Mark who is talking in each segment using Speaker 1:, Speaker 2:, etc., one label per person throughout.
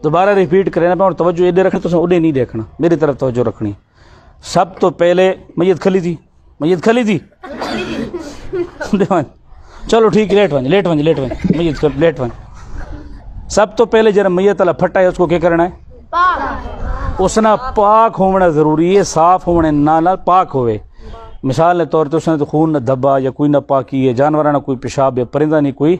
Speaker 1: دوبارہ ریپیٹ کرنا پہ اور توجہ ادھر رکھنا تو اڈے نہیں دیکھنا میری طرف توجہ رکھنی سب تو پہلے میت کھلی تھی چلو ٹھیک لیٹ ون میت لیٹ ون سب تو پہلے جب میت والا پھٹا ہے اس کو کیا کرنا ہے اس نے پاک ہونا ضروری ہے صاف ہونے نال پاک ہوئے مثال کے طور پہ اس نے تو خون نہ دھبا یا کوئی نہ پاکی ہے جانور نہ کوئی پیشاب یا پرندہ نہیں کوئی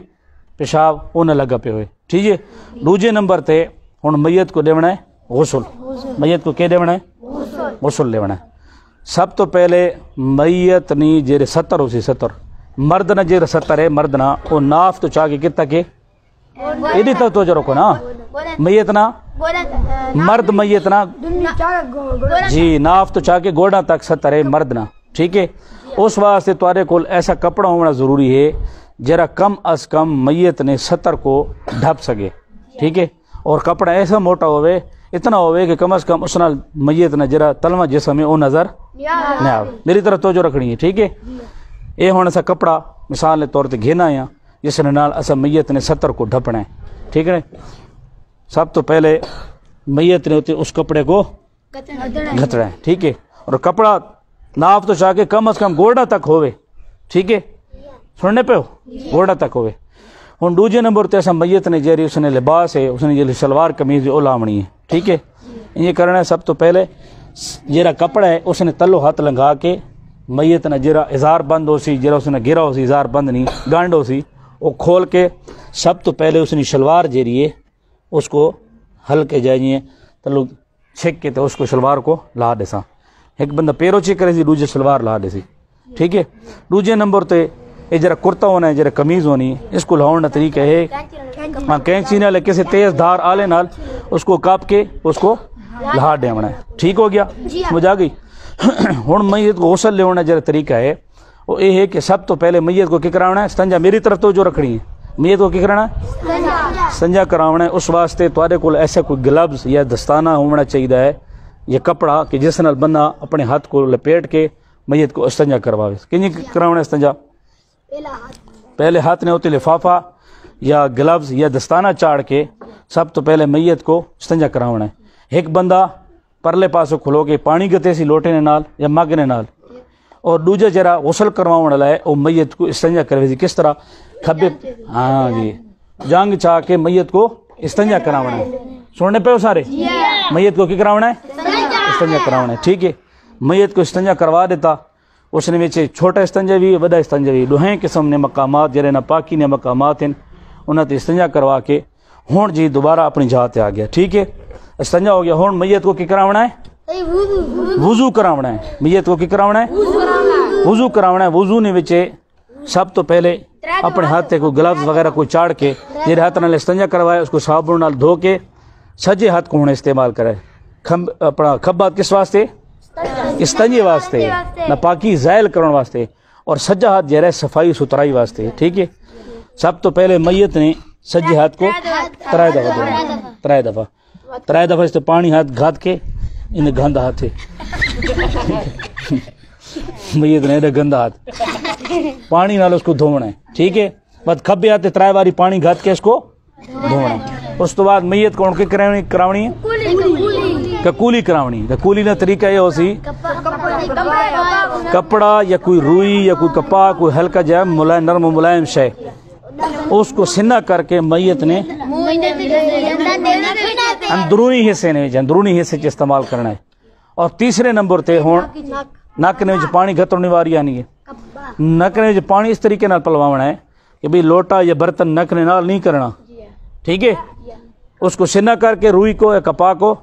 Speaker 1: پیشاب وہ نہ لگا پہ ہوئے ٹھیک ہے دوجے نمبر تے ہوں میت کو دیونا ہے غسل میت کو کیا دیونا ہے غسل دیونا ہے سب تو پہلے میت نی جیرے ستر ہو سی ستر مرد نہ جیرے ستر ہے مرد نہ وہ ناف تو چاہ کے کتا کے ادھی تک توجہ رکھو نا میت نہ مرد میت نہ جی ناف تو چاہ کے گوڑا تک ستر ہے مرد نہ ٹھیک ہے اس واسطے تارے کو ایسا کپڑا ہونا ضروری ہے جرا کم از کم میت نے ستر کو ڈھپ سکے ٹھیک ہے اور کپڑا ایسا موٹا ہوئے اتنا ہوئے کہ کم از کم اس نال میت نے جرا تلوا جسم ہے وہ نظر نہ آئے میری طرف توجہ رکھنی ہے ٹھیک ہے یہ ہونا سا کپڑا مثال کے طور پہ گھینا ہے جس نے نال اسا میت نے ستر کو ڈھپنا ہے ٹھیک ہے سب تو پہلے میت نے اس کپڑے کو گھتڑا ہے ٹھیک ہے اور کپڑا ناف تو چاہ کے کم از کم گوڑا تک ہوئے ٹھیک ہے سننے پہ ہو گوڑا تک ہوئے ہوں دوجے نمبر تے ایسا میت نے جیری اس نے لباس ہے اس نے جیری شلوار قمیض وہ لامنی ہے ٹھیک ہے یہ کرنا ہے سب تو پہلے جیرا کپڑا ہے اس نے تلو ہاتھ لنگا کے میت نے جیرا اظہار بند ہو سی جیرا اس نے گرا ہو سی اظہار بند نہیں گانڈ ہو سی وہ کھول کے سب تو پہلے اس نے شلوار جیری ہے اس کو ہلکے جائیں تلو چھک کے تو اس کو شلوار کو لا دے سا ایک بندہ پیرو چیک کرے سی دوجے شلوار لا دے سی ٹھیک ہے دوجے نمبر تے یہ جرا کرتا ہونا ہے جرا قمیض ہونی اس کو لاؤن کا طریقہ ہے کینچی نال کسی تیز دھار آلے نال اس کو کاپ کے اس کو لہا دیونا ہے ٹھیک ہو گیا سمجھ آ گئی ہوں میت کو غسل لینا جرا طریقہ ہے وہ یہ ہے کہ سب تو پہلے میت کو کیا کرانا ہے استنجا میری طرف تو جو رکھنی ہے میت کو کیا کرانا ہے استنجا کراونا ہے اس واسطے تھوڑے کو ایسا کوئی گلبز یا دستانہ ہونا چاہیے ہے یہ کپڑا کہ جس نال بندہ اپنے ہاتھ کو لپیٹ کے میت کو استنجا کرواوے کنجی کراونا ہے استنجا پہلے ہاتھ نے ہوتے لفافہ یا گلبز یا دستانہ چاڑ کے سب تو پہلے میت کو استنجا کراونا ہے ایک بندہ پرلے پاسوں کھلو کے پانی گتے سی لوٹے نے نال یا مگ نے نال اور دوجا جرا غسل کرواؤں والا ہے وہ میت کو استنجا کروے سی کس طرح کھبے ہاں جی جانگ چاہ کے میت کو استنجا کراونا ہے سننے پہ ہو سارے میت کو کیا کراونا ہے استنجا کراونا ہے ٹھیک ہے میت کو استنجا کروا دیتا اس نے ویچے چھوٹا استنجا بھی بڑا استنجا بھی دوہیں قسم نے مقامات جرے نہ پاکی نے مقامات ہیں انہوں نے استنجا کروا کے ہون جی دوبارہ اپنی جہاں تے آ گیا ٹھیک ہے استنجا ہو گیا ہون میت کو کی کراونا ہے وضو کراونا ہے میت کو کی کراونا ہے وضو کراونا ہے وضو نے ویچے سب تو پہلے اپنے ہاتھ کو گلوز وغیرہ کو چاڑ کے جرے ہاتھ نال استنجا کروائے اس کو صابن نال دھو کے سجے ہاتھ کو ہونے استعمال کرے اپنا کھبا کس واسطے استنجے واسطے نہ پاکی زائل کرنے واسطے اور سجا ہاتھ جہرے صفائی ستھرائی واسطے ٹھیک ہے سب تو پہلے میت نے سجے ہاتھ کو ترائے دفعہ اس پانی ہاتھ گھات کے انہیں گندہ ہاتھ ہے میت نے گندہ ہاتھ پانی نال اس کو دھونا ہے ٹھیک ہے بس کھبے ہاتھ ترائے باری پانی گھات کے اس کو دھونا ہے اس تو بعد میت کو کراونی ہے کولی کراونی کولی کا طریقہ یہ ہو سی کپڑا یا کوئی روئی یا کوئی کپا کوئی ہلکا جائے ملائم نرم و ملائم شے اس کو سنہ کر کے میت نے اندرونی حصے استعمال کرنا ہے اور تیسرے نمبر تے ہون نک نے پانی گھترنے واری آنی ہے نک نے پانی اس طریقے نال پلوانا ہے کہ بھئی لوٹا یا برتن نک نے نال نہیں کرنا ٹھیک ہے اس کو سنہ کر کے روئی کو یا کپا کو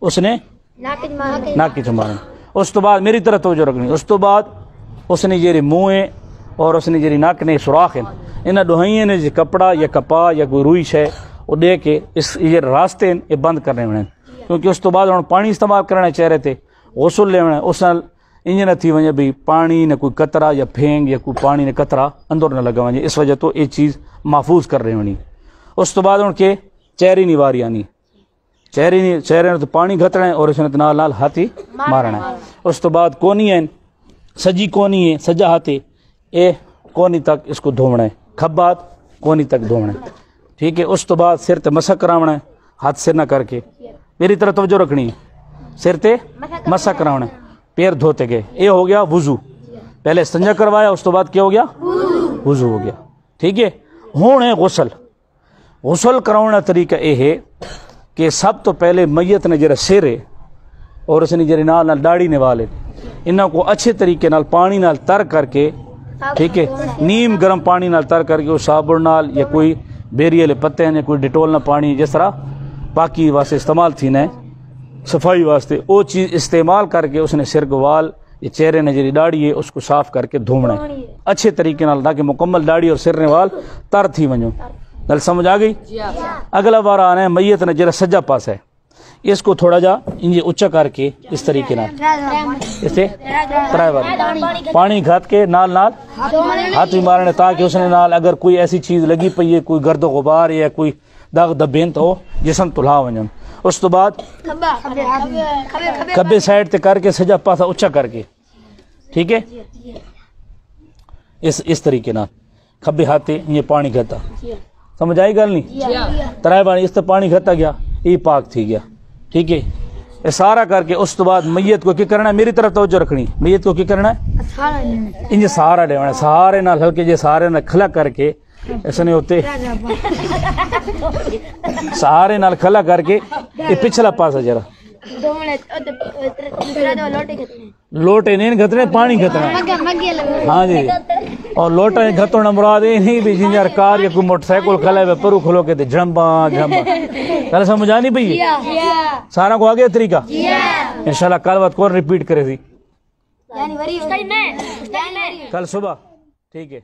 Speaker 1: اس نے ناک کی چمارنا اس تو بعد میری طرف توجہ رکھنی اس تو بعد اس نے جیری منہ اور اس نے جیری ناک نے سوراخ ہیں انہیں دوہائیں نے جی کپڑا یا کپا یا کوئی روئی شے وہ دے کے اس یہ راستے یہ بند کرنے ہونے کیونکہ اس تو بعد انہوں پانی استعمال کرنا چاہ رہے تھے غسل لے ہونے اس نال انج نہ تھی ونجے بھی پانی نہ کوئی قطرہ یا پھینگ یا کوئی پانی نے قطرہ اندر نہ لگا ونجے اس وجہ تو یہ چیز محفوظ کر رہے ہونی اس تو بعد ان کے چہری نہیں واری آنی چہرے نے تو پانی گھتنا ہے اور اس نے نال نال ہاتھی مارنا ہے اس تو بعد کونی ہے سجی کونی ہے سجا ہاتھی اے کونی تک اس کو دھونا ہے کھبات کونی تک دھونا ہے ٹھیک ہے اس تو بعد سر تے مسح کراونا ہے ہاتھ سر نہ کر کے میری طرف توجہ رکھنی ہے، سر تے مسح کراؤنا ہے، پیر دھوتے گئے، یہ ہو گیا وضو، پہلے استنجا کروایا اس تو بعد کیا ہو گیا وضو ہو گیا، ٹھیک ہے۔ ہوں ہے غسل، غسل کراؤنا طریقہ یہ ہے کہ سب تو پہلے میت نے جرا سر ہے اور اس نے جرے نال داڑھی نے والے انہوں کو اچھے طریقے نال پانی نال تر کر کے، ٹھیک ہے، نیم گرم پانی نال تر کر کے اس صابن نال یا کوئی بیری والے پتے ہیں یا کوئی ڈیٹول نہ پانی جس طرح پاکی واسطے استعمال تھی نا صفائی واسطے وہ چیز استعمال کر کے اس نے سر کو وال یا چہرے نے جی داڑھی ہے اس کو صاف کر کے دھومنا ہے اچھے طریقے نال تاکہ مکمل داڑھی اور سر نے وال تر تھی ونجو۔ گل سمجھ آ گئی؟ اگلا بار آنا ہے میت نے جرا سجا پاس ہے، اس کو تھوڑا جا انجے اچا کر کے اس طریقے نال اسے ترائے بار پانی گھات کے نال نال ہاتھ بھی مارنے تاکہ اس نے نال اگر کوئی ایسی چیز لگی پئی ہے، کوئی گرد و غبار یا کوئی داغ دبین تو جسم تلہا ونجن۔ اس تو بعد کبے سائڈ تے کر کے سجا پاسا اچا کر کے، ٹھیک ہے، اس طریقے نال کھبے ہاتھ یہ پانی گھتا، سمجھ آئی گل نہیں؟ ترائے بار اس تے پانی گھتا گیا یہ پاک تھی گیا، ٹھیک ہے۔ یہ سارا کر کے اس تو بعد میت کو کیا کرنا ہے، میری طرف توجہ رکھنی، میت کو کیا کرنا ہے، انجے سہارا لینا ہے، سہارے نال ہلکے جے سہارے نال کھلا کر کے اس نے ہوتے سہارے نال کھلا کر کے یہ پچھلا پاسا جرا لوٹے نہیں گھتنے پانی گھتنا، ہاں جی، اور لوٹا گھتونا مراد یہ نہیں بھی جن کار یا کوئی موٹر سائیکل کھلا ہے پرو کھلو کے جھمبا جھمبا، کل سمجھ آنی پئی سارا کو آگے طریقہ انشاءاللہ کل بات کون ریپیٹ کرے تھی کل صبح، ٹھیک ہے۔